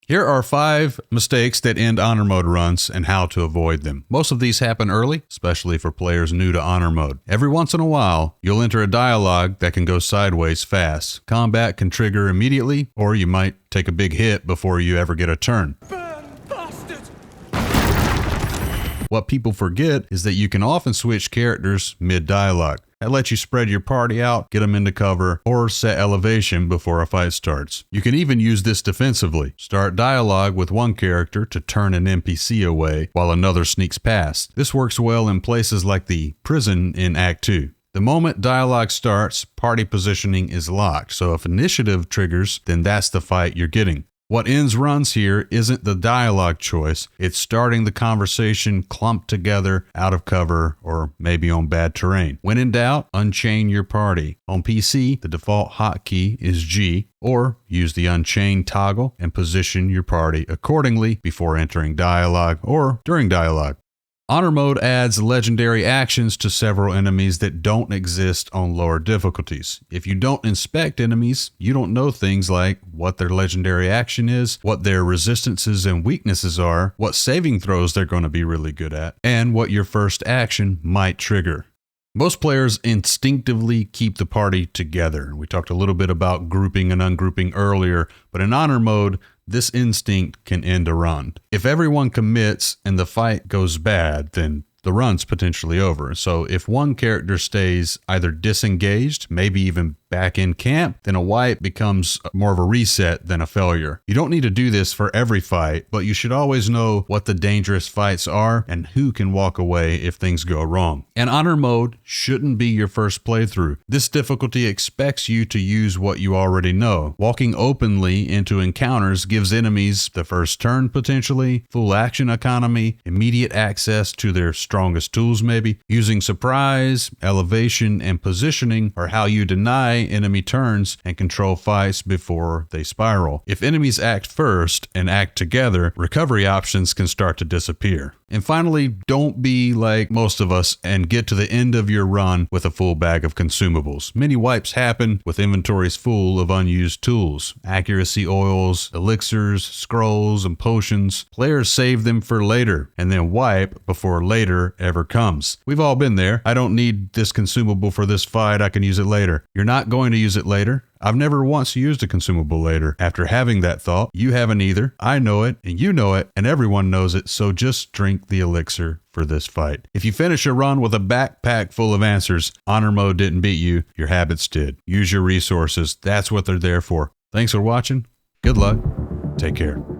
Here are 5 mistakes that end honor mode runs and how to avoid them. Most of these happen early, especially for players new to honor mode. Every once in a while, you'll enter a dialogue that can go sideways fast. Combat can trigger immediately, or you might take a big hit before you ever get a turn. What people forget is that you can often switch characters mid-dialogue. That lets you spread your party out, get them into cover, or set elevation before a fight starts. You can even use this defensively. Start dialogue with one character to turn an NPC away while another sneaks past. This works well in places like the prison in Act 2. The moment dialogue starts, party positioning is locked, so if initiative triggers, then that's the fight you're getting. What ends runs here isn't the dialogue choice, it's starting the conversation clumped together, out of cover, or maybe on bad terrain. When in doubt, unchain your party. On PC, the default hotkey is G, or use the unchain toggle and position your party accordingly before entering dialogue or during dialogue. Honor mode adds legendary actions to several enemies that don't exist on lower difficulties. If you don't inspect enemies, you don't know things like what their legendary action is, what their resistances and weaknesses are, what saving throws they're going to be really good at, and what your first action might trigger. Most players instinctively keep the party together. We talked a little bit about grouping and ungrouping earlier, but in honor mode, this instinct can end a run. If everyone commits and the fight goes bad, then the run's potentially over. So if one character stays either disengaged, maybe even back in camp, then a wipe becomes more of a reset than a failure. You don't need to do this for every fight, but you should always know what the dangerous fights are and who can walk away if things go wrong. And honor mode shouldn't be your first playthrough. This difficulty expects you to use what you already know. Walking openly into encounters gives enemies the first turn potentially, full action economy, immediate access to their strongest tools maybe. Using surprise, elevation, and positioning are how you deny enemy turns and control fights before they spiral. If enemies act first and act together, recovery options can start to disappear. And finally, don't be like most of us and get to the end of your run with a full bag of consumables. Many wipes happen with inventories full of unused tools, accuracy oils, elixirs, scrolls, and potions. Players save them for later and then wipe before later ever comes. We've all been there. I don't need this consumable for this fight. I can use it later. You're not going to use it later. I've never once used a consumable later. After having that thought, you haven't either. I know it, and you know it, and everyone knows it, so just drink the elixir for this fight. If you finish a run with a backpack full of answers, honor mode didn't beat you, your habits did. Use your resources. That's what they're there for. Thanks for watching. Good luck. Take care.